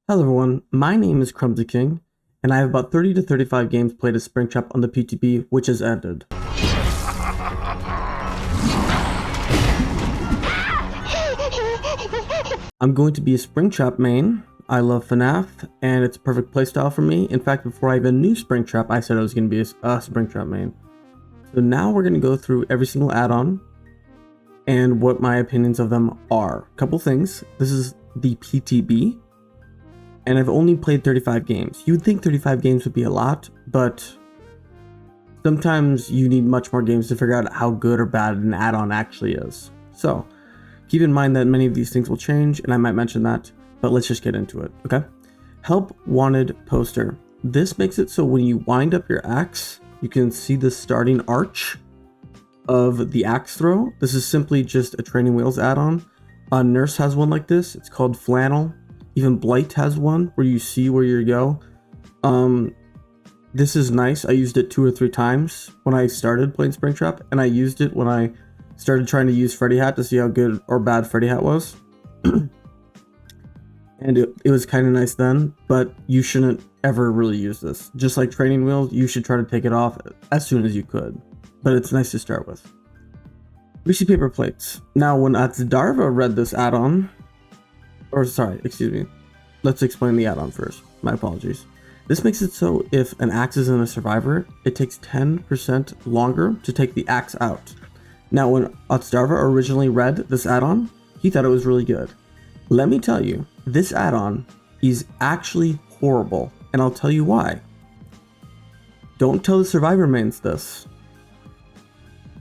Hello everyone, my name is Clumsy King, and I have about 30 to 35 games played as Springtrap on the PTB, which has ended. I'm going to be a Springtrap main. I love FNAF, and it's a perfect playstyle for me. In fact, before I even knew Springtrap, I said I was going to be a Springtrap main. So now we're going to go through every single add-on and what my opinions of them are. Couple things. This is the PTB. And I've only played 35 games. You would think 35 games would be a lot, but sometimes you need much more games to figure out how good or bad an add-on actually is. So keep in mind that many of these things will change, and I might mention that, but let's just get into it, okay? Help wanted poster. This makes it so when you wind up your axe, you can see the starting arch of the axe throw. This is simply just a training wheels add-on. Nurse has one like this. It's called flannel. Even Blight has one where you see where you go. This is nice. I used it 2 or 3 times when I started playing Springtrap, and I used it when I started trying to use Freddy Hat to see how good or bad Freddy Hat was. And it was kind of nice then, but you shouldn't ever really use this. Just like training wheels, you should try to take it off as soon as you could. But it's nice to start with. Greasy paper plates. Now, when Atzdarva read this add-on, or sorry, excuse me. Let's explain the add-on first. My apologies. This makes it so if an axe is in a survivor, it takes 10% longer to take the axe out. Now, when Atzdarva originally read this add-on, he thought it was really good. Let me tell you, this add-on is actually horrible, and I'll tell you why. Don't tell the survivor mains this,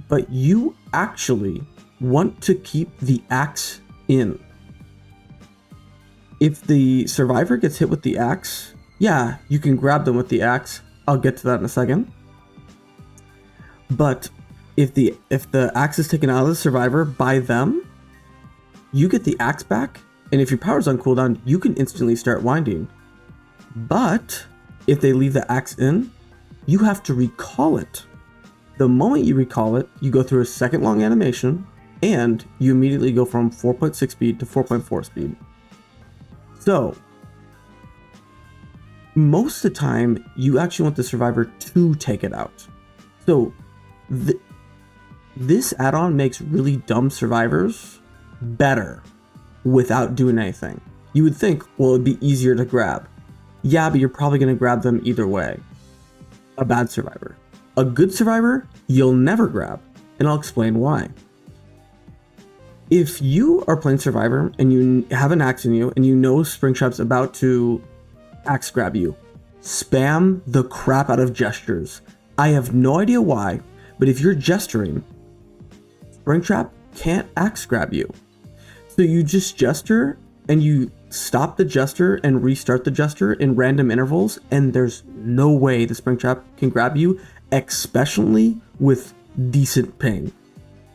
but you actually want to keep the axe in. If the survivor gets hit with the axe, yeah, you can grab them with the axe. I'll get to that in a second. But if the axe is taken out of the survivor by them, you get the axe back, and if your power's on cooldown, you can instantly start winding. But if they leave the axe in, you have to recall it. The moment you recall it, you go through a second long animation, and you immediately go from 4.6 speed to 4.4 speed. So, most of the time, you actually want the survivor to take it out. So, this add-on makes really dumb survivors better without doing anything. You would think, well, it'd be easier to grab. Yeah, but you're probably going to grab them either way. A bad survivor. A good survivor, you'll never grab, and I'll explain why. If you are playing Survivor and you have an axe in you and you know Springtrap's about to axe grab you, spam the crap out of gestures. I have no idea why, but if you're gesturing, Springtrap can't axe grab you. So you just gesture and you stop the gesture and restart the gesture in random intervals, and there's no way the Springtrap can grab you, especially with decent ping.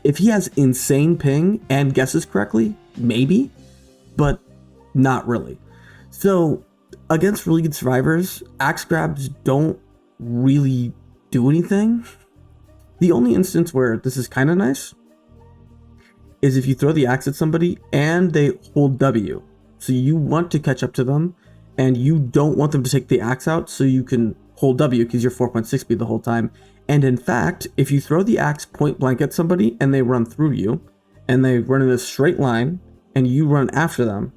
If he has insane ping and guesses correctly, maybe, but not really. So against really good survivors, axe grabs don't really do anything. The only instance where this is kind of nice is if you throw the axe at somebody and they hold W. So you want to catch up to them and you don't want them to take the axe out so you can hold W because you're 4.6 speed the whole time. And in fact, if you throw the axe point blank at somebody and they run through you, and they run in a straight line, and you run after them,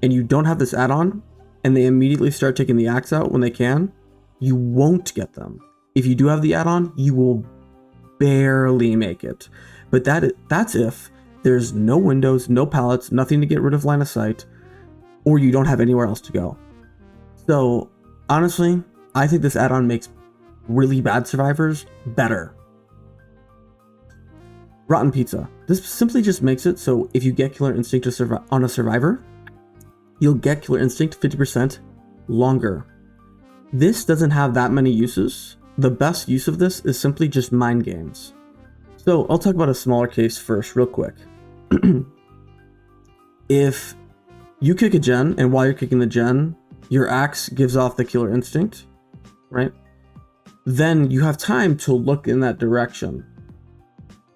and you don't have this add-on, and they immediately start taking the axe out when they can, you won't get them. If you do have the add-on, you will barely make it. But that's if there's no windows, no pallets, nothing to get rid of line of sight, or you don't have anywhere else to go. So honestly, I think this add-on makes really bad survivors better. Rotten pizza. This simply just makes it so if you get Killer Instinct on a survivor, you'll get Killer Instinct 50% longer. This doesn't have that many uses. The best use of this is simply just mind games. So I'll talk about a smaller case first real quick. If you kick a gen, and while you're kicking the gen, your axe gives off the Killer Instinct, right? Then you have time to look in that direction.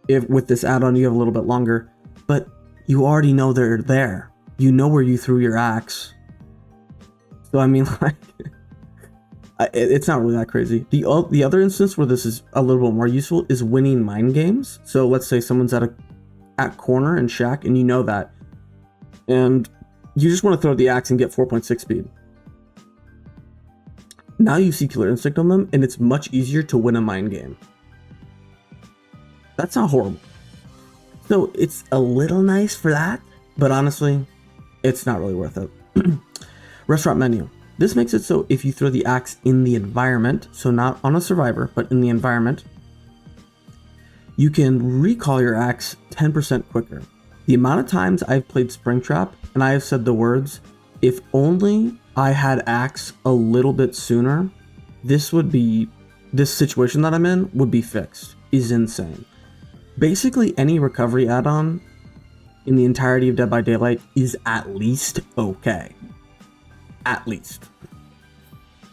If with this add-on you have a little bit longer, but you already know they're there. You know where you threw your axe. So I mean, like, it's not really that crazy. The other instance where this is a little bit more useful is winning mind games. So let's say someone's at corner and shack, and you know that, and you just want to throw the axe and get 4.6 speed. Now you see Killer Instinct on them, and it's much easier to win a mind game. That's not horrible. So it's a little nice for that, but honestly, it's not really worth it. Restaurant menu. This makes it so if you throw the axe in the environment, so not on a survivor, but in the environment, you can recall your axe 10% quicker. The amount of times I've played Springtrap and I have said the words, if only I had axe a little bit sooner, this situation that I'm in would be fixed, is insane. Basically any recovery add-on in the entirety of Dead by Daylight is at least okay. At least.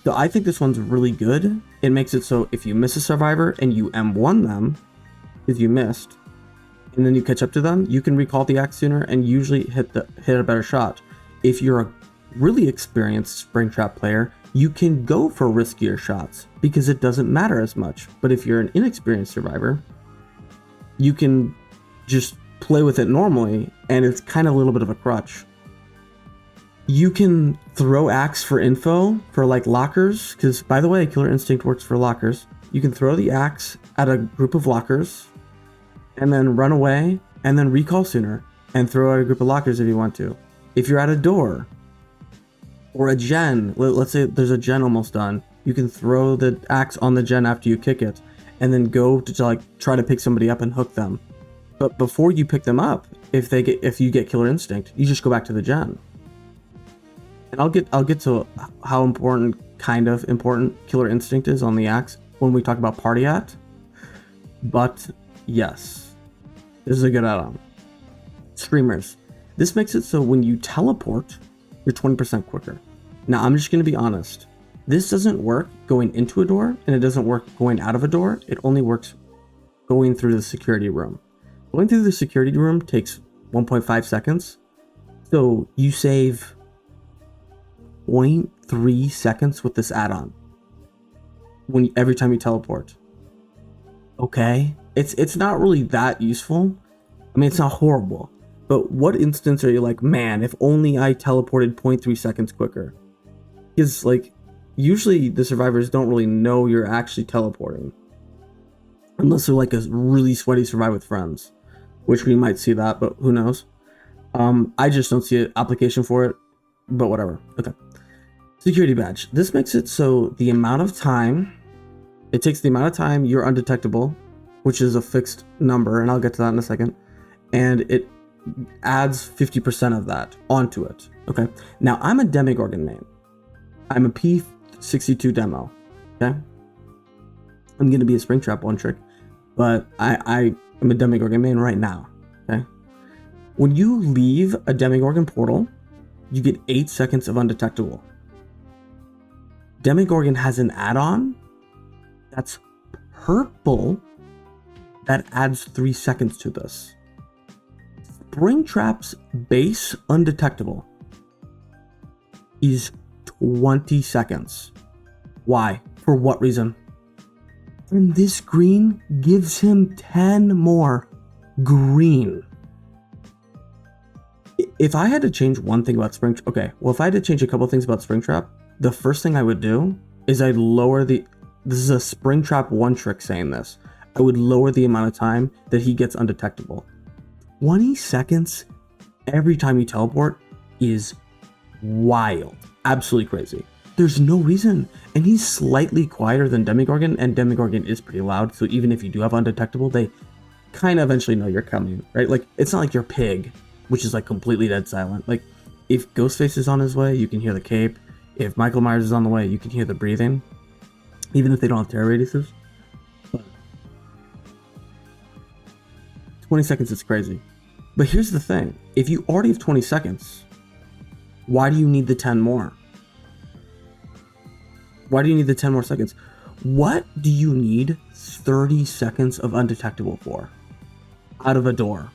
So I think this one's really good. It makes it so if you miss a survivor and you M1 them, because you missed, and then you catch up to them, you can recall the axe sooner and usually hit a better shot. If you're a really experienced Springtrap player, you can go for riskier shots because it doesn't matter as much. But if you're an inexperienced survivor, you can just play with it normally, and it's kind of a little bit of a crutch. You can throw axe for info for like lockers, because by the way, Killer Instinct works for lockers. You can throw the axe at a group of lockers and then run away and then recall sooner and throw at a group of lockers if you want to. If you're at a door or a gen, let's say there's a gen almost done, you can throw the axe on the gen after you kick it and then go to like try to pick somebody up and hook them. But before you pick them up, if you get Killer Instinct, you just go back to the gen. And I'll get to how kind of important Killer Instinct is on the axe when we talk about party at. But yes, this is a good add-on. Streamers. This makes it so when you teleport, you're 20% quicker. Now I'm just going to be honest. This doesn't work going into a door, and it doesn't work going out of a door. It only works going through the security room. Going through the security room takes 1.5 seconds. So you save 0.3 seconds with this add-on every time you teleport. Okay, it's not really that useful. I mean, it's not horrible, but what instance are you like, man, if only I teleported 0.3 seconds quicker? Because like usually the survivors don't really know you're actually teleporting unless they're like a really sweaty survive with friends, which we might see that, but who knows. I just don't see an application for it, but whatever. Okay. Security badge. This makes it so it takes the amount of time you're undetectable, which is a fixed number, and I'll get to that in a second, and it adds 50% of that onto it. Okay. Now I'm a Demigorgon main. I'm a P62 demo. Okay. I'm going to be a Springtrap one trick, but I am a Demigorgon main right now. Okay. When you leave a Demigorgon portal, you get 8 seconds of undetectable. Demigorgon has an add-on that's purple that adds 3 seconds to this. Springtrap's base undetectable is 20 seconds. Why? For what reason? And this green gives him 10 more green. If I had to change one thing about Springtrap, okay, well, if I had to change a couple things about Springtrap, the first thing I would do is I'd lower this is a Springtrap one trick saying this. I would lower the amount of time that he gets undetectable. 20 seconds every time you teleport is wild. Absolutely crazy. There's no reason. And he's slightly quieter than Demigorgon, and Demigorgon is pretty loud, so even if you do have undetectable, they kind of eventually know you're coming, right? Like, it's not like your pig, which is like completely dead silent. Like, if Ghostface is on his way, you can hear the cape. If Michael Myers is on the way, you can hear the breathing, even if they don't have terror radiuses. But 20 seconds is crazy. But here's the thing. If you already have 20 seconds, why do you need the 10 more? Why do you need the 10 more seconds? What do you need 30 seconds of undetectable for? Out of a door.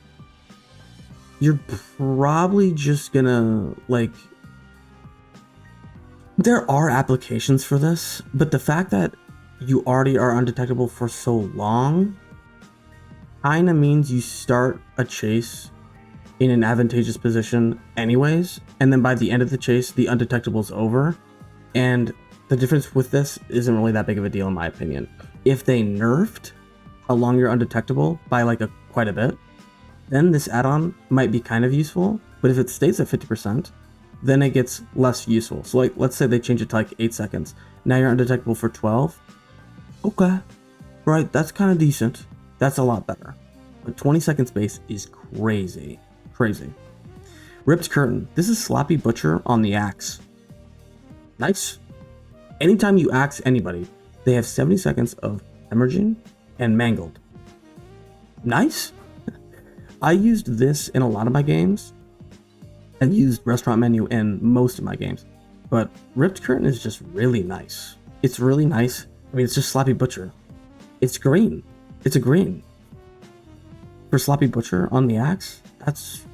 You're probably just gonna, like, There are applications for this, but the fact that you already are undetectable for so long kind of means you start a chase in an advantageous position anyways, and then by the end of the chase, the undetectable is over, and the difference with this isn't really that big of a deal in my opinion. If they nerfed how long you're undetectable by like quite a bit, then this add-on might be kind of useful, but if it stays at 50%, then it gets less useful. So like, let's say they change it to like 8 seconds. Now you're undetectable for 12. Okay, right, that's kind of decent. That's a lot better. But 20 second space is crazy. Crazy. Ripped Curtain. This is Sloppy Butcher on the axe. Nice. Anytime you axe anybody, they have 70 seconds of hemorrhaging and mangled. Nice. I used this in a lot of my games. I've used Restaurant Menu in most of my games. But Ripped Curtain is just really nice. It's really nice. I mean, it's just Sloppy Butcher. It's green. It's a green. For Sloppy Butcher on the axe, that's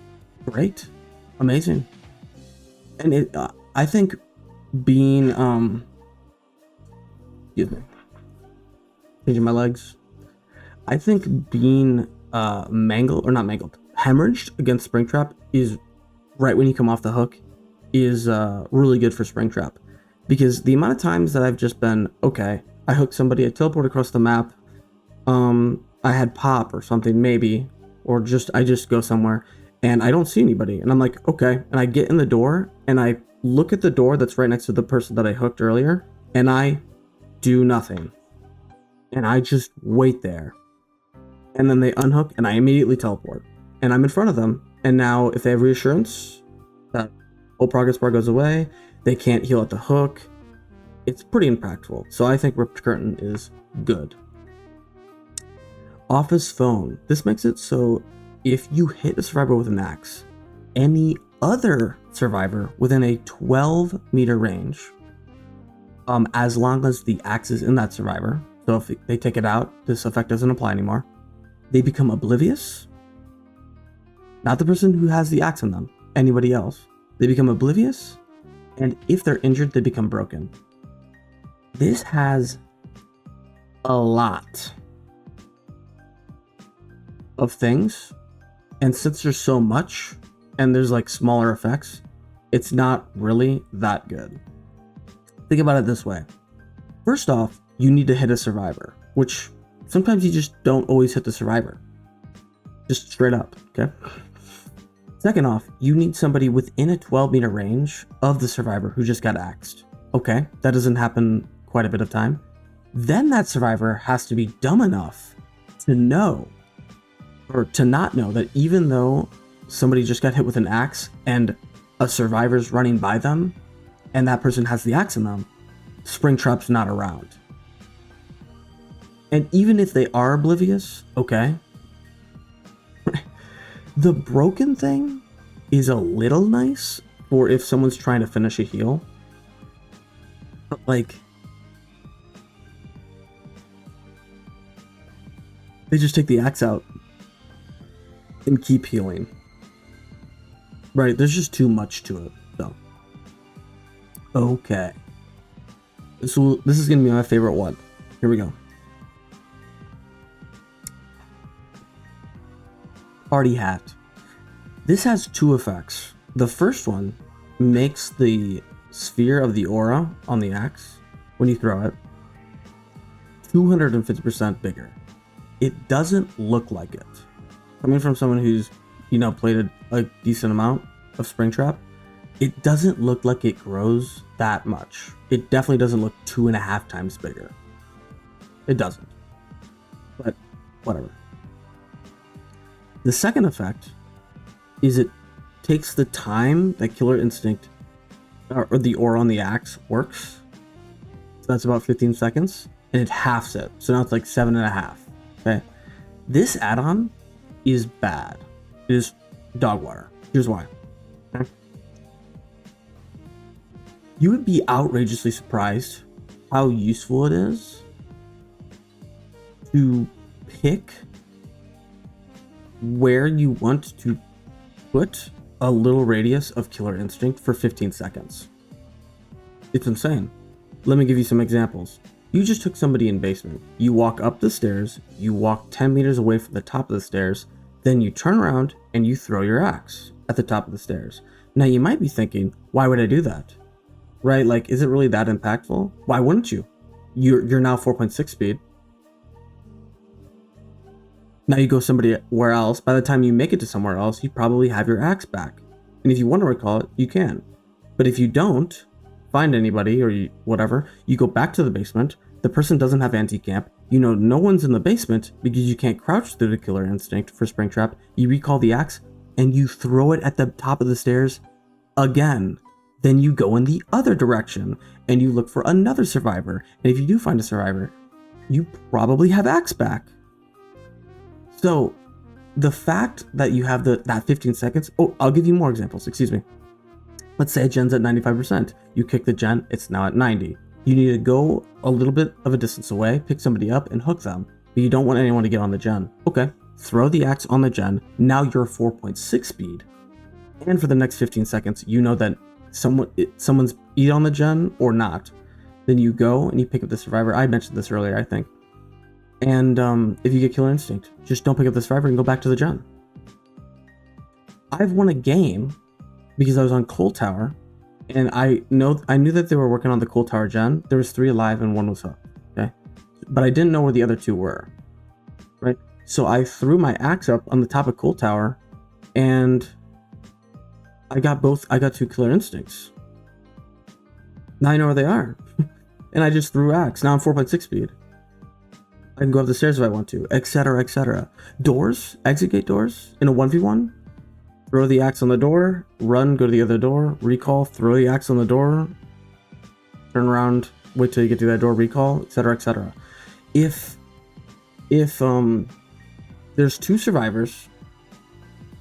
great. Amazing. And it, I think being, excuse me, changing my legs. I think being mangled, or not mangled, hemorrhaged against Springtrap is right when you come off the hook is really good for Springtrap. Because the amount of times that I've just been, okay, I hooked somebody, I teleport across the map, I had pop or something maybe, or I just go somewhere and I don't see anybody and I'm like, okay, and I get in the door and I look at the door that's right next to the person that I hooked earlier and I do nothing. And I just wait there. And then they unhook and I immediately teleport. And I'm in front of them. And now if they have reassurance, that whole progress bar goes away. They can't heal at the hook. It's pretty impactful. So I think Ripped Curtain is good. Office Phone. This makes it so if you hit a survivor with an axe, any other survivor within a 12 meter range, as long as the axe is in that survivor, so if they take it out, this effect doesn't apply anymore, they become oblivious. Not the person who has the axe on them, anybody else. They become oblivious, and if they're injured, they become broken. This has a lot of things, and since there's so much, and there's like smaller effects, it's not really that good. Think about it this way. First off, you need to hit a survivor, which sometimes you just don't always hit the survivor. Just straight up, okay? Second off, you need somebody within a 12 meter range of the survivor who just got axed. Okay, that doesn't happen quite a bit of time. Then that survivor has to be dumb enough to know, or to not know, that even though somebody just got hit with an axe and a survivor's running by them and that person has the axe in them, Springtrap's not around. And even if they are oblivious, okay, the broken thing is a little nice for if someone's trying to finish a heal. But like, they just take the axe out and keep healing. Right, there's just too much to it, so. Okay. So this is gonna be my favorite one. Here we go. Party Hat. This has two effects. The first one makes the sphere of the aura on the axe, when you throw it, 250% bigger. It doesn't look like it. Coming from someone who's, played a decent amount of Springtrap, it doesn't look like it grows that much. It definitely doesn't look 2.5 times bigger. It doesn't. But whatever. The second effect is it takes the time that Killer Instinct or the aura on the axe works. So that's about 15 seconds, and it halves it. So now it's like 7.5. Okay. This add-on is bad. It is dog water. Here's why. Okay. You would be outrageously surprised how useful it is to pick where you want to put a little radius of Killer Instinct for 15 seconds. It's insane. Let me give you some examples. You just took somebody in basement. You walk up the stairs, you walk 10 meters away from the top of the stairs, then you turn around and you throw your axe at the top of the stairs. Now you might be thinking, why would I do that? Right? Like, is it really that impactful? Why wouldn't you? You're now 4.6 speed. Now you go somewhere else. By the time you make it to somewhere else, you probably have your axe back. And if you want to recall it, you can. But if you don't find anybody or whatever, you go back to the basement. The person doesn't have anti-camp. You know no one's in the basement because you can't crouch through the killer instinct for Springtrap. You recall the axe and you throw it at the top of the stairs again. Then you go in the other direction and you look for another survivor. And if you do find a survivor, you probably have axe back. So the fact that you have that 15 seconds, oh, I'll give you more examples, excuse me. Let's say a gen's at 95%. You kick the gen, it's now at 90. You need to go a little bit of a distance away, pick somebody up and hook them, but you don't want anyone to get on the gen. Okay, throw the axe on the gen, now you're 4.6 speed. And for the next 15 seconds, you know that someone's either on the gen or not. Then you go and you pick up the survivor. I mentioned this earlier, I think. And if you get killer instinct, just don't pick up the survivor and go back to the gen. I've won a game because I was on Coal Tower, and I knew that they were working on the Coal Tower gen. There was 3 alive and 1 was hooked. Okay, but I didn't know where the other 2 were. Right, so I threw my axe up on the top of Coal Tower, and I got 2 killer instincts. Now I know where they are, and I just threw axe. Now I'm 4.6 speed. I can go up the stairs if I want to, etc., etc. Doors, exit gate doors in a 1v1. Throw the axe on the door, run, go to the other door, recall, throw the axe on the door, turn around, wait till you get to that door, recall, etc., etc. If there's 2 survivors,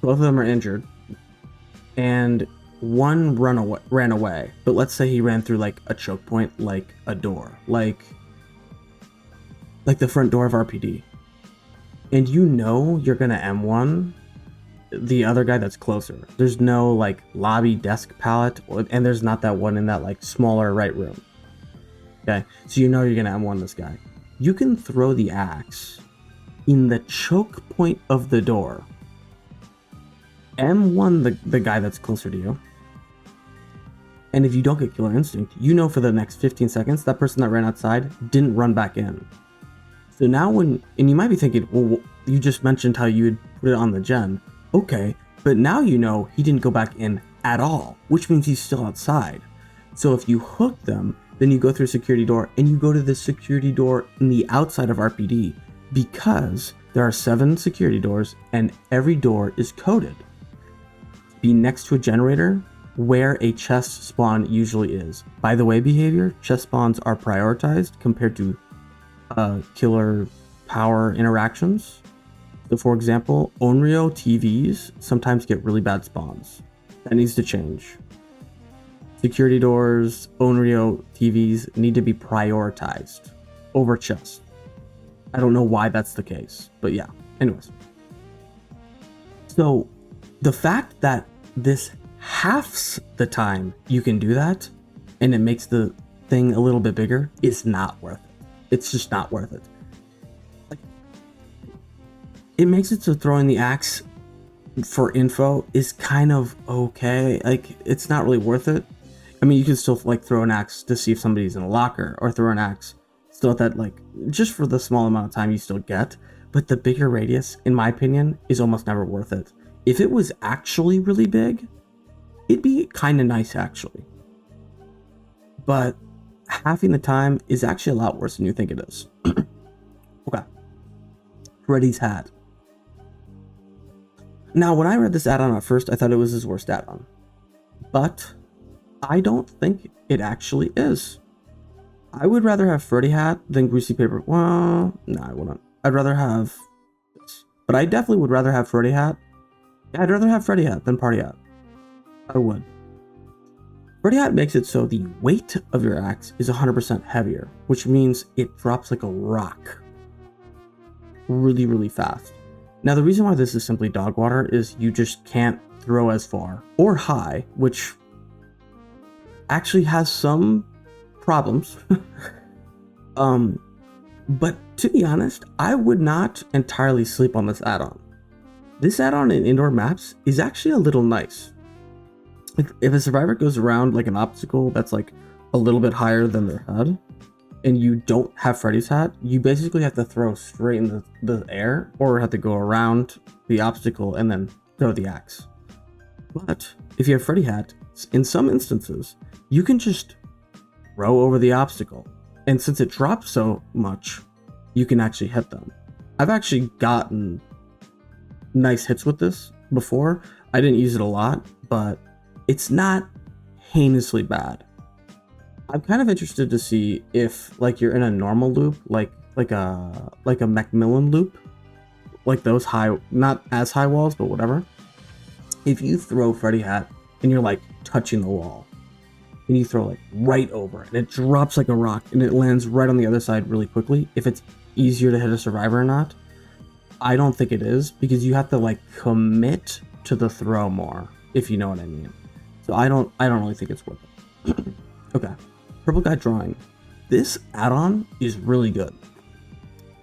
both of them are injured, and one ran away, but let's say he ran through like a choke point, like a door, like the front door of RPD, and you know you're gonna M1 the other guy that's closer. There's no like lobby desk pallet, and there's not that one in that like smaller right room. Okay, so you know you're gonna M1 this guy. You can throw the axe in the choke point of the door, M1 the guy that's closer to you, and if you don't get killer instinct, you know for the next 15 seconds that person that ran outside didn't run back in. So now and you might be thinking, well, you just mentioned how you would put it on the gen. Okay, but now you know he didn't go back in at all, which means he's still outside. So if you hook them, then you go through a security door and you go to the security door in the outside of RPD, because there are 7 security doors and every door is coded. Be next to a generator where a chest spawn usually is. By the way, behavior, chest spawns are prioritized compared to killer power interactions. So for example, Onryo TVs sometimes get really bad spawns. That needs to change. Security doors, Onryo TVs need to be prioritized over chests. I don't know why that's the case, but yeah. Anyways. So the fact that this halves the time you can do that, and it makes the thing a little bit bigger, is not worth it. It's just not worth it. It makes it so throwing the axe for info is kind of okay. Like, it's not really worth it. I mean, you can still like throw an axe to see if somebody's in a locker, or throw an axe still at that, like, just for the small amount of time you still get. But the bigger radius, in my opinion, is almost never worth it. If it was actually really big, it'd be kind of nice actually. But halving the time is actually a lot worse than you think it is. Okay. Freddy's hat. Now, when I read this add-on at first, I thought it was his worst add-on. But I don't think it actually is. I would rather have Freddy hat than Greasy Paper. Well, no, I wouldn't. I'd rather have this. But I definitely would rather have Freddy hat. Yeah, I'd rather have Freddy hat than Party hat. I would. Freddy hat makes it so the weight of your axe is 100% heavier, which means it drops like a rock really, really fast. Now, the reason why this is simply dog water is you just can't throw as far or high, which actually has some problems. But to be honest, I would not entirely sleep on this add-on. This add-on in indoor maps is actually a little nice. If a survivor goes around like an obstacle that's like a little bit higher than their head, and you don't have Freddy's hat, you basically have to throw straight in the air, or have to go around the obstacle and then throw the axe. But if you have Freddy hat, in some instances, you can just throw over the obstacle. And since it drops so much, you can actually hit them. I've actually gotten nice hits with this before. I didn't use it a lot, but it's not heinously bad. I'm kind of interested to see if like you're in a normal loop, like a Macmillan loop, like those high, not as high walls, but whatever. If you throw Freddy hat and you're like touching the wall, and you throw like right over, and it drops like a rock, and it lands right on the other side really quickly, if it's easier to hit a survivor or not, I don't think it is, because you have to like commit to the throw more, if you know what I mean. So I don't really think it's worth it. Okay, purple guy drawing. This add-on is really good.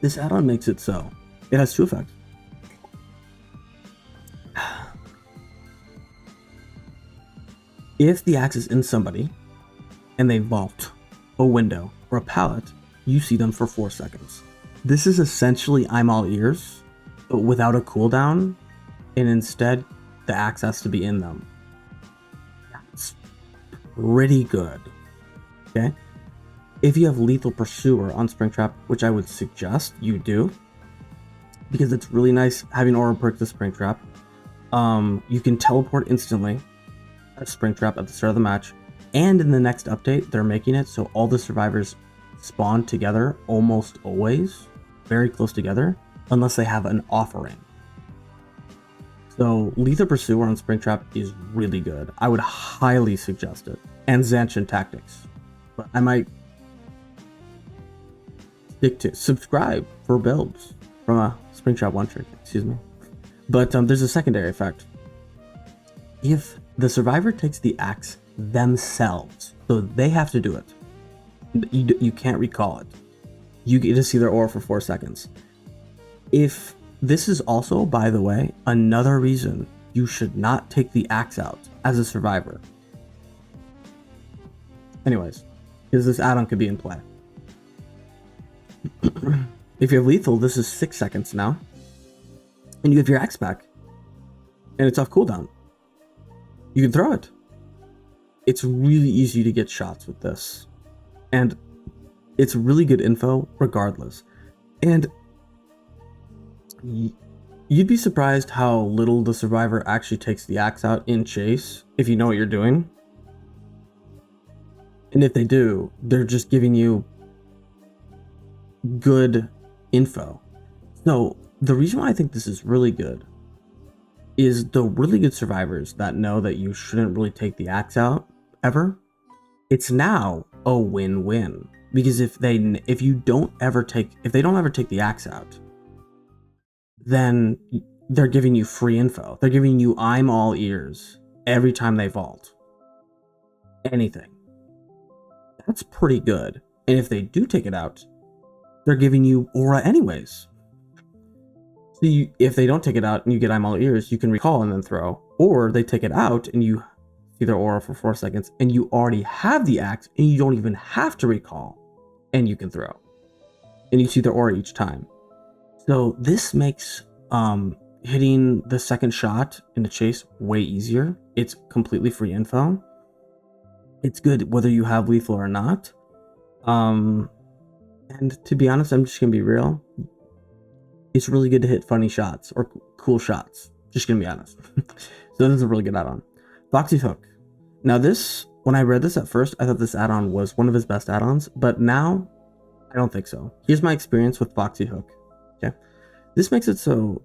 This add-on makes it so it has two effects. If the axe is in somebody and they vault a window or a pallet, you see them for 4 seconds. This is essentially I'm all ears, but without a cooldown, and instead the axe has to be in them. That's pretty good. Okay? If you have Lethal Pursuer on Springtrap, which I would suggest you do, because it's really nice having aura perk the Springtrap. You can teleport instantly at Springtrap at the start of the match, and in the next update they're making it so all the survivors spawn together almost always, very close together, unless they have an offering. So Lethal Pursuer on Springtrap is really good. I would highly suggest it. And Zanchin Tactics. But I might stick to subscribe for builds from a Springtrap one trick, excuse me. But there's a secondary effect. If the survivor takes the axe themselves, so they have to do it, you can't recall it. You get to see their aura for 4 seconds. If this is also, by the way, another reason you should not take the axe out as a survivor. Anyways, because this add-on could be in play. If you have lethal, this is 6 seconds now, and you have your axe back, and it's off cooldown. You can throw it. It's really easy to get shots with this, and it's really good info regardless. And you'd be surprised how little the survivor actually takes the axe out in chase if you know what you're doing. And if they do, they're just giving you good info. So the reason why I think this is really good is the really good survivors that know that you shouldn't really take the axe out ever. It's now a win-win, because if they don't ever take the axe out, then they're giving you free info. They're giving you I'm all ears every time they vault. Anything. That's pretty good. And if they do take it out, they're giving you aura anyways. So if they don't take it out and you get I'm all ears, you can recall and then throw. Or they take it out and you see their aura for 4 seconds and you already have the axe and you don't even have to recall, and you can throw. And you see their aura each time. So this makes hitting the second shot in the chase way easier. It's completely free info. It's good whether you have lethal or not. And to be honest, I'm just gonna be real. It's really good to hit funny shots or cool shots. Just gonna be honest. So this is a really good add-on. Foxy Hook. Now this, when I read this at first, I thought this add-on was one of his best add-ons, but now I don't think so. Here's my experience with Foxy Hook. Okay, this makes it so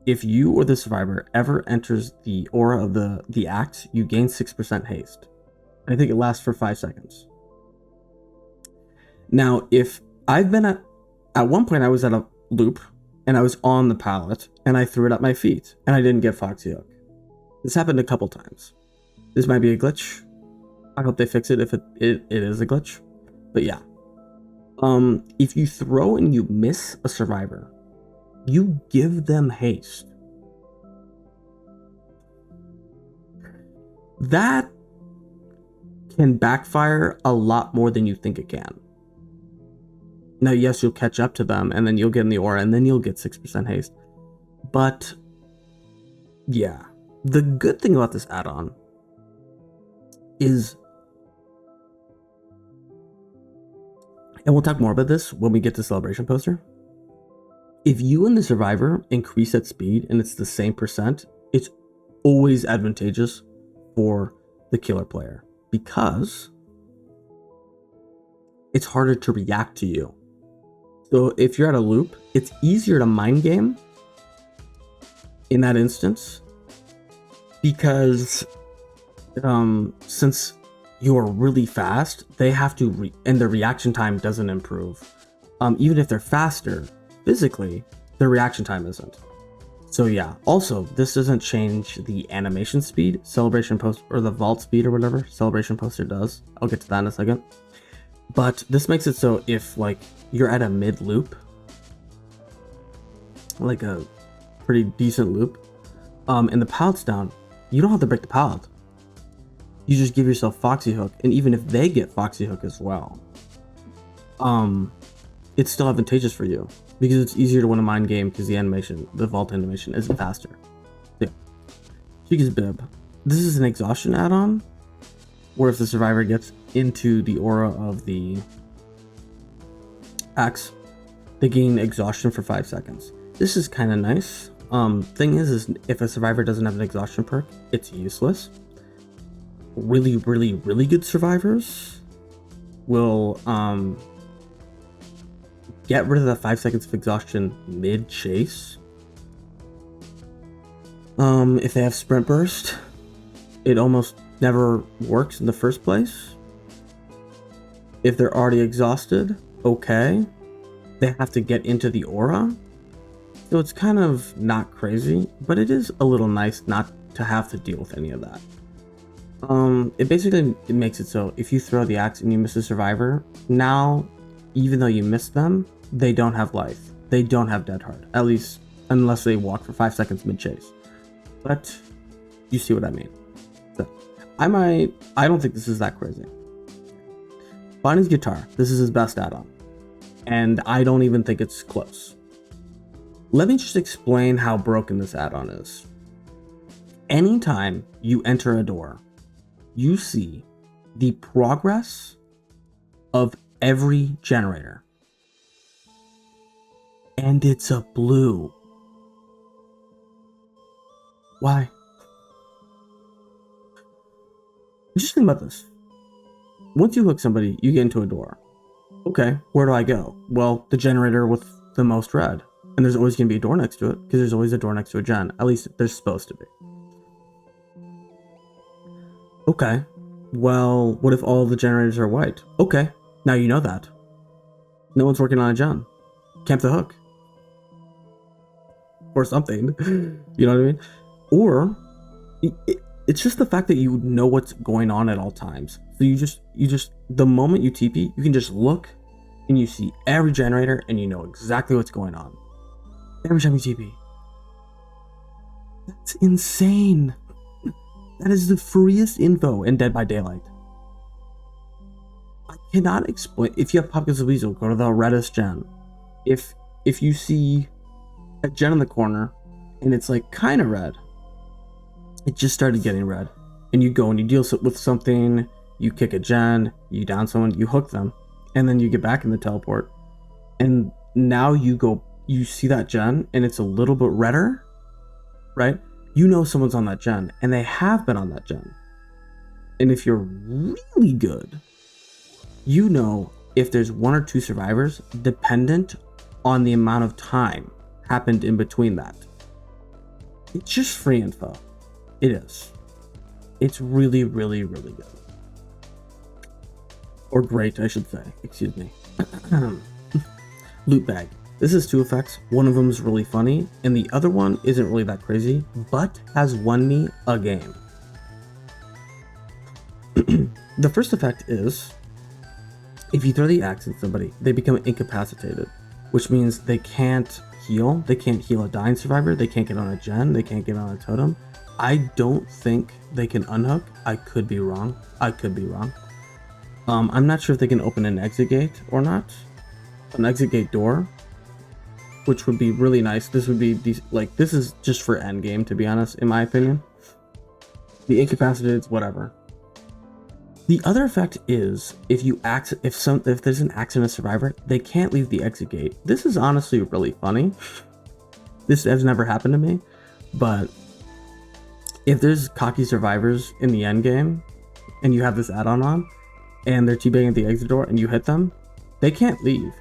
if you or the survivor ever enters the aura of the axe, you gain 6% haste. I think it lasts for 5 seconds. Now, if I've been at one point I was at a loop and I was on the pallet and I threw it at my feet and I didn't get Foxy Hook. This happened a couple times. This might be a glitch. I hope they fix it if it is a glitch. But yeah. If you throw and you miss a survivor, you give them haste. That can backfire a lot more than you think it can. Now, yes, you'll catch up to them, and then you'll get in the aura, and then you'll get 6% haste. But, yeah. The good thing about this add-on is, and we'll talk more about this when we get to Celebration Poster, if you and the survivor increase at speed and it's the same percent, it's always advantageous for the killer player because it's harder to react to you. So if you're at a loop, it's easier to mind game in that instance because since you're really fast, they have to and their reaction time doesn't improve. Even if they're faster physically, their reaction time isn't. So yeah, also this doesn't change the animation speed, Celebration Post or the vault speed or whatever Celebration Poster does. I'll get to that in a second. But this makes it so if like you're at a mid loop, like a pretty decent loop, and the pallet's down, you don't have to break the pallet. You just give yourself Foxy Hook, and even if they get Foxy Hook as well, it's still advantageous for you because it's easier to win a mind game because the animation, the vault animation, isn't faster. So, yeah. Chica's Bib. This is an exhaustion add-on, where if the survivor gets into the aura of the axe, they gain exhaustion for 5 seconds. This is kind of nice. Thing is if a survivor doesn't have an exhaustion perk, it's useless. Really, really, really good survivors will get rid of the 5 seconds of exhaustion mid-chase. If they have sprint burst, it almost never works in the first place. If they're already exhausted, okay. They have to get into the aura. So it's kind of not crazy, but it is a little nice not to have to deal with any of that. It makes it so if you throw the axe and you miss a survivor, now, even though you missed them, they don't have life. They don't have dead hard, at least unless they walk for 5 seconds mid-chase. But you see what I mean. So I don't think this is that crazy. Bonnie's guitar, this is his best add-on, and I don't even think it's close. Let me just explain how broken this add-on is. Anytime you enter a door, you see the progress of every generator. And it's a blue. Why? Just think about this. Once you hook somebody, you get into a door. Okay, where do I go? Well, the generator with the most red. And there's always going to be a door next to it, because there's always a door next to a gen. At least there's supposed to be. Okay, well, what if all the generators are white? Okay, now you know that. No one's working on a gen. Camp the hook. Or something. You know what I mean? Or, it's just the fact that you know what's going on at all times. So you just, the moment you TP, you can just look, and you see every generator, and you know exactly what's going on. Every time you TP. That's insane. That is the freest info in Dead by Daylight. I cannot explain. If you have Pockets of Weasel, go to the reddest gen. If you see a gen in the corner and it's like kind of red, it just started getting red, and you go and you deal with something, you kick a gen, you down someone, you hook them, and then you get back in the teleport, and now you see that gen and it's a little bit redder, right? You know someone's on that gen, and they have been on that gen. And if you're really good, you know if there's 1 or 2 survivors, dependent on the amount of time happened in between that. It's just free info. It is. It's really, really, really good. Or great, I should say. Excuse me. Loot bag. This has 2 effects. One of them is really funny, and the other one isn't really that crazy, but has won me a game. The first effect is, If you throw the axe at somebody, they become incapacitated, which means they can't heal. They can't heal a dying survivor. They can't get on a gen. They can't get on a totem. I don't think they can unhook. I could be wrong. I'm not sure if they can open an exit gate or not. An exit gate door, which would be really nice. This would be like, this is just for endgame, to be honest, in my opinion. The incapacitated, whatever. The other effect is if there's an accident survivor, they can't leave the exit gate. This is honestly really funny. This has never happened to me, but if there's cocky survivors in the end game and you have this add-on on and they're teabagging at the exit door and you hit them, they can't leave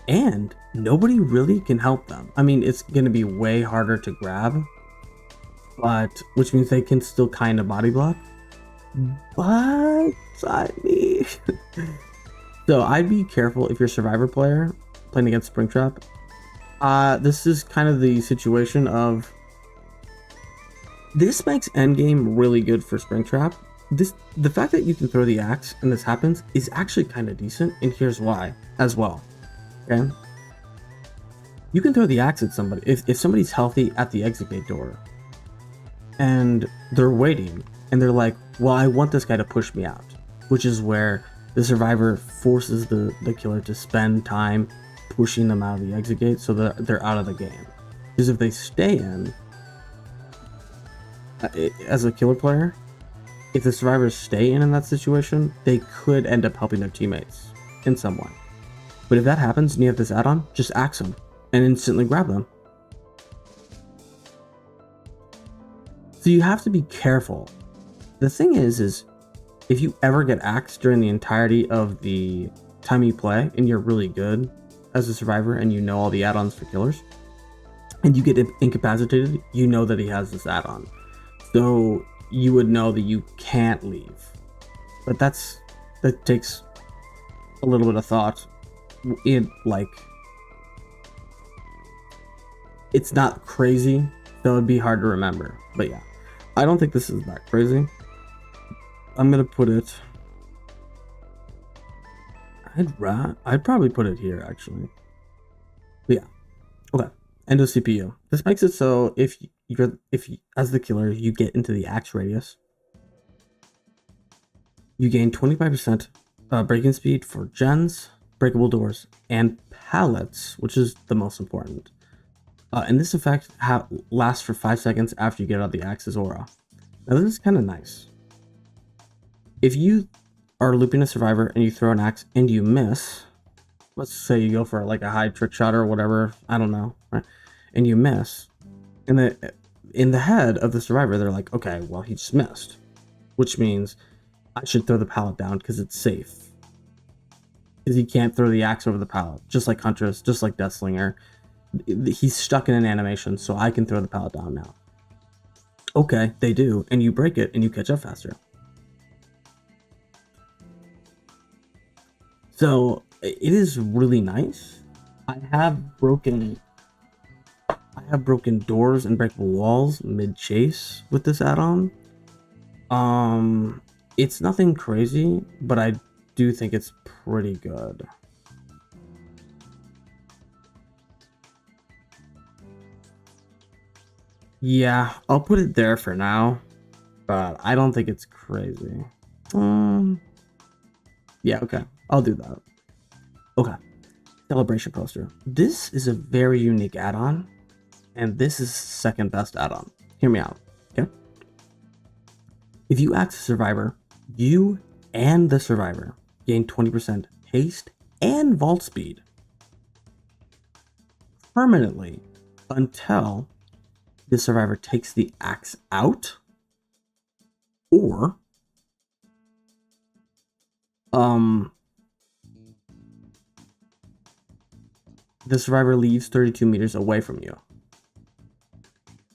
and nobody really can help them. I mean, it's going to be way harder to grab, but which means they can still kind of body block. But I mean, so I'd be careful if you're a survivor player playing against Springtrap. This is kind of the situation of, this makes endgame really good for Springtrap. The fact that you can throw the axe and this happens is actually kind of decent, and here's why as well. Okay, you can throw the axe at somebody if somebody's healthy at the exit gate door and they're waiting and they're like, well, I want this guy to push me out, which is where the survivor forces the killer to spend time pushing them out of the exit gate so that they're out of the game. Because if they stay in, as a killer player, if the survivors stay in that situation, they could end up helping their teammates in some way. But if that happens and you have this add-on, just axe them and instantly grab them. So you have to be careful. The thing is if you ever get axed during the entirety of the time you play and you're really good as a survivor and you know all the add-ons for killers and you get incapacitated, you know that he has this add-on. So you would know that you can't leave. But that takes a little bit of thought. It's not crazy, so it'd be hard to remember. But yeah, I don't think this is that crazy. I'm gonna put it, I'd probably put it here actually. But yeah, okay. Endo CPU. This makes it so if as the killer you get into the axe radius, you gain 25% breaking speed for gens, breakable doors, and pallets, which is the most important. And this effect lasts for 5 seconds after you get out of the axe's aura. Now this is kind of nice. If you are looping a survivor and you throw an axe and you miss, let's say you go for like a high trick shot or whatever, I don't know, right? And you miss, and in the head of the survivor, they're like, okay, well, he just missed, which means I should throw the pallet down because it's safe. Because he can't throw the axe over the pallet, just like Huntress, just like Deathslinger. He's stuck in an animation, so I can throw the pallet down now. Okay, they do, and you break it and you catch up faster. So it is really nice. I have broken doors and breakable walls mid-chase with this add-on. It's nothing crazy, but I do think it's pretty good. Yeah, I'll put it there for now, but I don't think it's crazy. Yeah, okay, I'll do that. Okay, celebration poster. This is a very unique add-on, and this is second best add-on. Hear me out, okay? If you act as a survivor, you and the survivor gain 20% haste and vault speed permanently until the survivor takes the axe out, or the survivor leaves 32 meters away from you.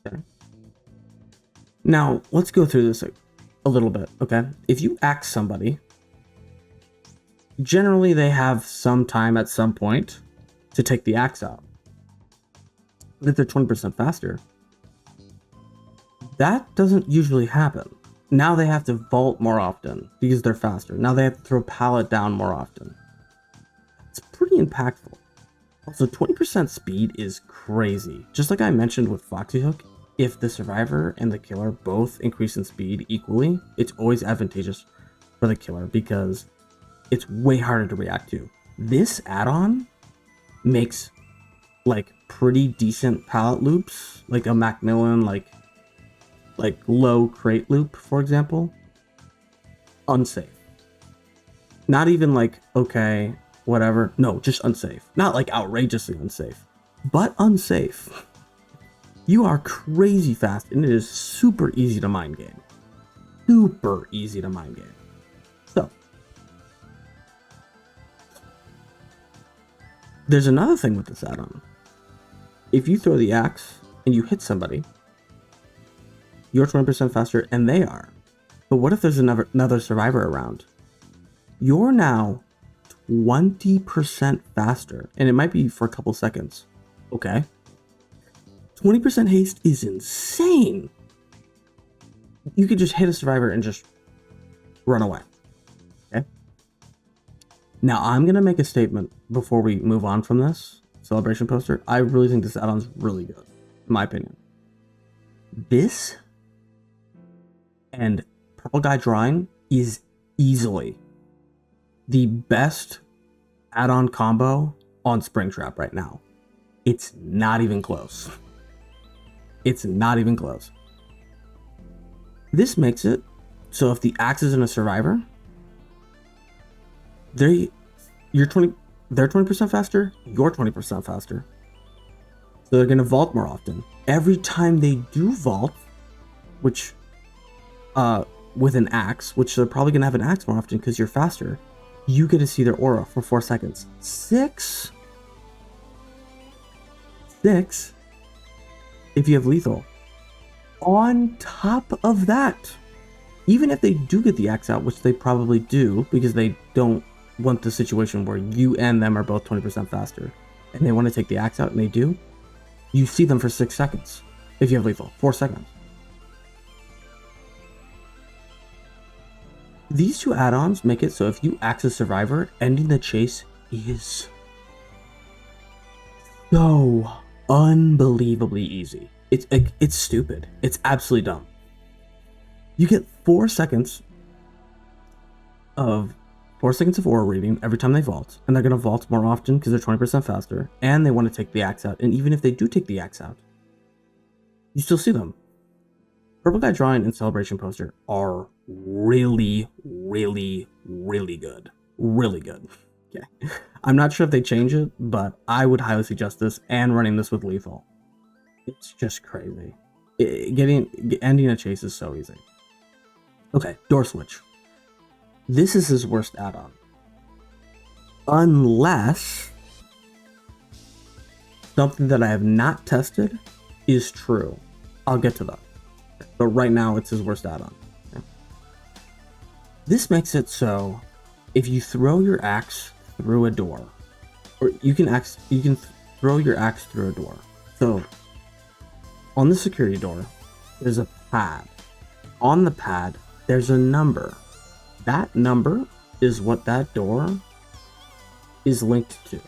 Okay. Now, let's go through this a little bit, okay? If you axe somebody, generally they have some time at some point to take the axe out. But if they're 20% faster, that doesn't usually happen. Now they have to vault more often because they're faster. Now they have to throw pallet down more often. pretty impactful. Also, 20% speed is crazy. Just like I mentioned with Foxy Hook, if the survivor and the killer both increase in speed equally, it's always advantageous for the killer because it's way harder to react to. This add-on makes like pretty decent pallet loops, like a Macmillan, like low crate loop, for example, unsafe. Not even like, okay, whatever. No, just unsafe. Not like outrageously unsafe, but unsafe. You are crazy fast, and it is super easy to mind game. Super easy to mind game. So, there's another thing with this add-on. If you throw the axe and you hit somebody, you're 20% faster, and they are. But what if there's another survivor around? You're now 20% faster, and it might be for a couple seconds. Okay. 20% haste is insane. You could just hit a survivor and just run away. Okay. Now I'm gonna make a statement before we move on from this celebration poster. I really think this add-on's really good, in my opinion. This and Purple Guy Drawing is easily the best add-on combo on Springtrap right now. It's not even close. It's not even close. This makes it so if the axe is in a survivor, they're 20% faster, you're 20% faster. So they're gonna vault more often. Every time they do vault, which with an axe, which they're probably gonna have an axe more often because you're faster, you get to see their aura for 4 seconds. Six if you have lethal. On top of that, even if they do get the axe out, which they probably do because they don't want the situation where you and them are both 20% faster and they want to take the axe out and they do, you see them for 6 seconds. If you have lethal, 4 seconds. These two add-ons make it so if you axe a survivor, ending the chase is so unbelievably easy. It's stupid. It's absolutely dumb. You get 4 seconds of aura reading every time they vault, and they're gonna vault more often because they're 20% faster, and they want to take the axe out. And even if they do take the axe out, you still see them. Purple Guy Drawing and Celebration Poster are really, really, really good. Really good. Okay. I'm not sure if they change it, but I would highly suggest this and running this with lethal. It's just crazy. Ending a chase is so easy. Okay, door switch. This is his worst add-on. Unless something that I have not tested is true. I'll get to that. But right now it's his worst add-on. Okay. This makes it so if you throw your axe through a door, or you can throw your axe through a door. So on the security door, there's a pad. On the pad, there's a number. That number is what that door is linked to.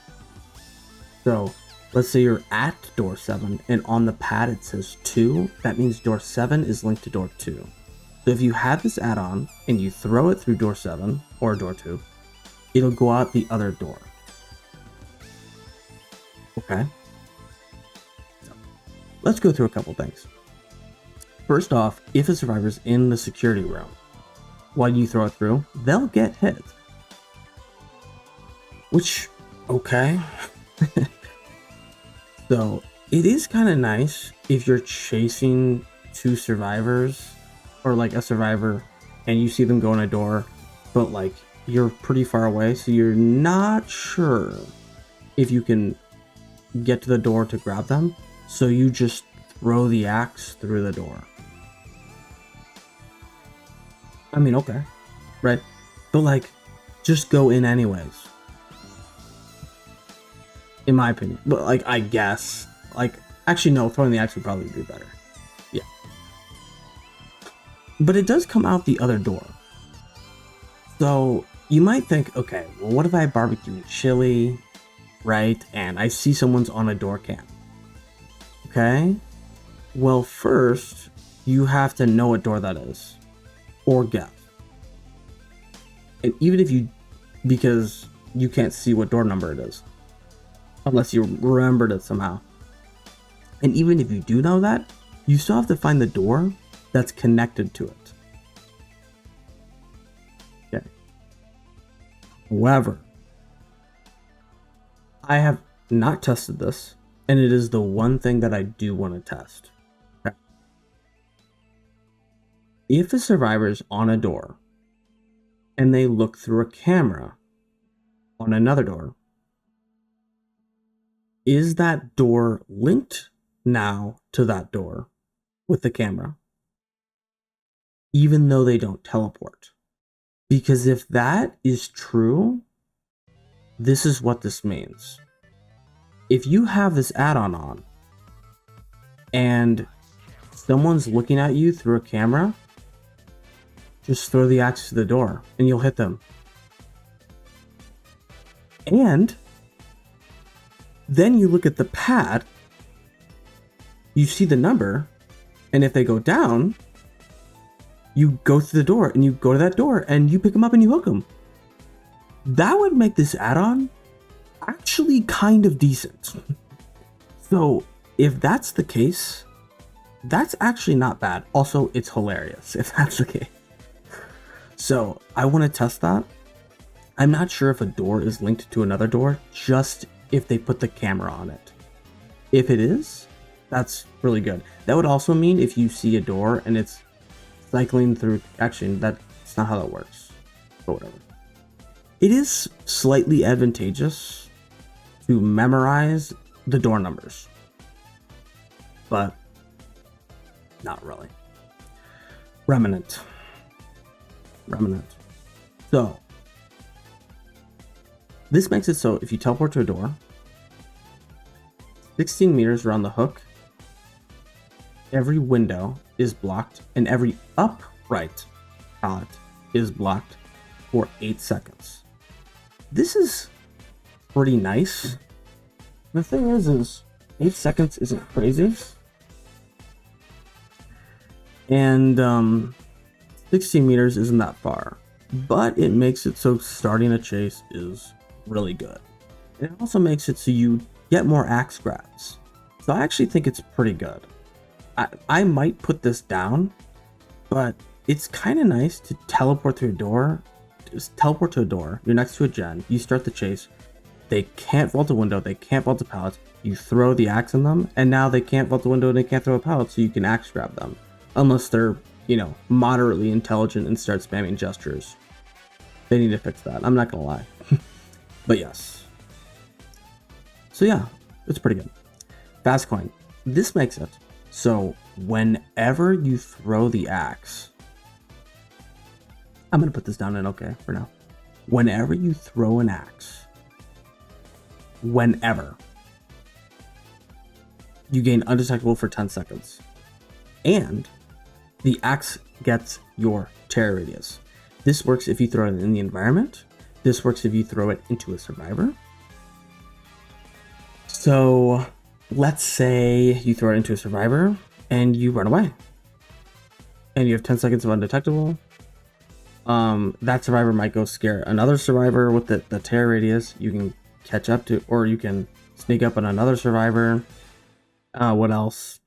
So let's say you're at door 7 and on the pad it says 2. That means door 7 is linked to door 2. So if you have this add-on and you throw it through door 7 or door 2, it'll go out the other door. Okay. Let's go through a couple things. First off, if a survivor's in the security room, while you throw it through, they'll get hit. Which, okay. So, it is kind of nice if you're chasing 2 survivors, or like a survivor, and you see them go in a door, but like, you're pretty far away, so you're not sure if you can get to the door to grab them. So you just throw the axe through the door. I mean, okay, right? But like, just go in anyways. In my opinion. But like, I guess. Like, actually no, throwing the axe would probably be better. Yeah. But it does come out the other door. So, you might think, okay, well what if I have barbecue and chili? right? And I see someone's on a door cam. Okay? Well, first, you have to know what door that is, or guess. And even if you, because you can't see what door number it is, unless you remembered it somehow. And even if you do know that, you still have to find the door that's connected to it. Okay. However, I have not tested this, and it is the one thing that I do want to test. Okay. If a survivor is on a door and they look through a camera on another door, is that door linked now to that door with the camera, even though they don't teleport? Because if that is true, this is what this means. If you have this add-on on and someone's looking at you through a camera, just throw the axe to the door and you'll hit them. And then you look at the pad, you see the number, and if they go down, you go through the door and you go to that door and you pick them up and you hook them. That would make this add-on actually kind of decent. So if that's the case, that's actually not bad. Also, it's hilarious if that's the case. So I want to test that. I'm not sure if a door is linked to another door, just if they put the camera on it. If it is, that's really good. That would also mean if you see a door and it's cycling through, actually, that's not how that works, but whatever. It is slightly advantageous to memorize the door numbers, but not really. Remnant. So this makes it so if you teleport to a door 16 meters around the hook, every window is blocked and every upright pallet is blocked for 8 seconds. This is pretty nice. The thing is 8 seconds isn't crazy. And 16 meters isn't that far, but it makes it so starting a chase is really good. It also makes it so you get more axe grabs. So I actually think it's pretty good. I might put this down, but it's kind of nice to teleport through a door. Just teleport to a door, you're next to a gen, you start the chase, they can't vault a window, they can't vault a pallet, you throw the axe in them, and now they can't vault a window and they can't throw a pallet, so you can axe grab them. Unless they're, moderately intelligent and start spamming gestures. They need to fix that, I'm not gonna lie. But yes. So yeah, it's pretty good. Fast coin. This makes it so whenever you throw the axe, I'm gonna put this down in okay for now. Whenever you throw an axe, whenever, you gain undetectable for 10 seconds. And the axe gets your tear radius. This works if you throw it in the environment. This works if you throw it into a survivor. So let's say you throw it into a survivor and you run away. And you have 10 seconds of undetectable. That survivor might go scare another survivor with the tear radius. You can catch up to, or you can sneak up on another survivor. What else?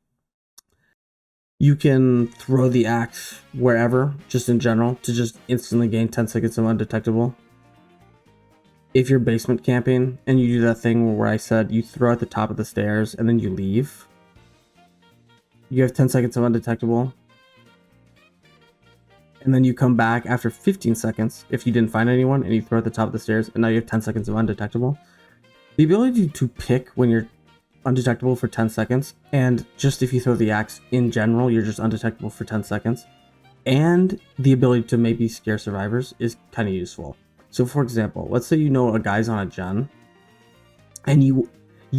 You can throw the axe wherever, just in general, to just instantly gain 10 seconds of undetectable. If you're basement camping and you do that thing where I said you throw at the top of the stairs and then you leave, you have 10 seconds of undetectable. And then you come back after 15 seconds if you didn't find anyone and you throw at the top of the stairs, and now you have 10 seconds of undetectable. The ability to pick when you're undetectable for 10 seconds, and just if you throw the axe in general, you're just undetectable for 10 seconds, and the ability to maybe scare survivors is kind of useful. So for example, let's say a guy's on a gen, and you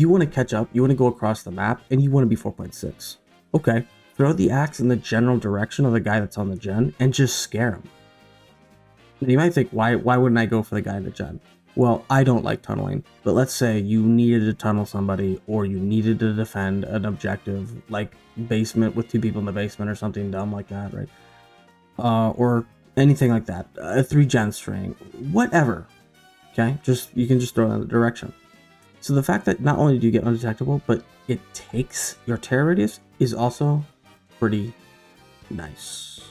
want to catch up, you want to go across the map, and you want to be 4.6. Okay, throw the axe in the general direction of the guy that's on the gen, and just scare him. And you might think, why wouldn't I go for the guy in the gen? Well, I don't like tunneling, but let's say you needed to tunnel somebody, or you needed to defend an objective, like basement with 2 people in the basement or something dumb like that, right? Or anything like that, a 3-gen string, whatever. Okay, you can just throw it in the direction. So the fact that not only do you get undetectable, but it takes your tear radius is also pretty nice.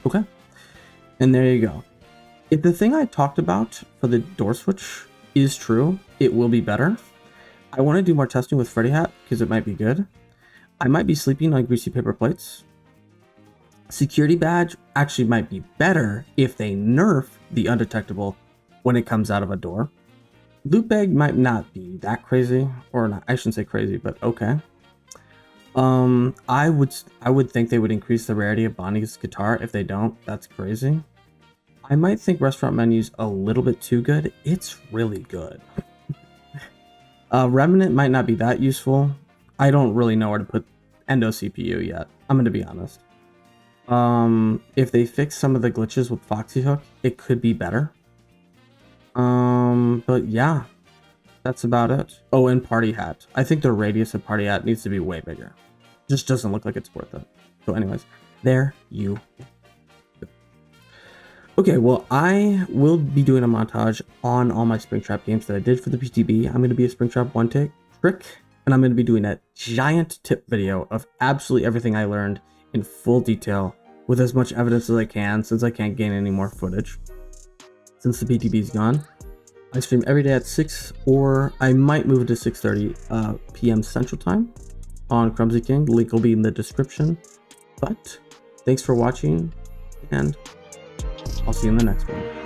Okay, and there you go. If the thing I talked about for the door switch is true, it will be better. I want to do more testing with Freddy Hat because it might be good. I might be sleeping on greasy paper plates. Security badge actually might be better if they nerf the undetectable when it comes out of a door. Loot bag might not be that crazy, or not. I shouldn't say crazy, but okay. I would think they would increase the rarity of Bonnie's guitar. If they don't, that's crazy. I might think restaurant menus a little bit too good. It's really good. Remnant might not be that useful. I don't really know where to put Endo CPU yet. I'm going to be honest. If they fix some of the glitches with Foxy Hook, it could be better. But yeah, that's about it. Oh, and Party Hat. I think the radius of Party Hat needs to be way bigger. Just doesn't look like it's worth it. So anyways, there you go. Okay, well, I will be doing a montage on all my Springtrap games that I did for the PTB. I'm going to be a Springtrap one trick, and I'm going to be doing a giant tip video of absolutely everything I learned in full detail with as much evidence as I can, since I can't gain any more footage since the PTB is gone. I stream every day at 6, or I might move it to 6:30 p.m. Central Time on Crumsy King. The link will be in the description. But thanks for watching, and I'll see you in the next one.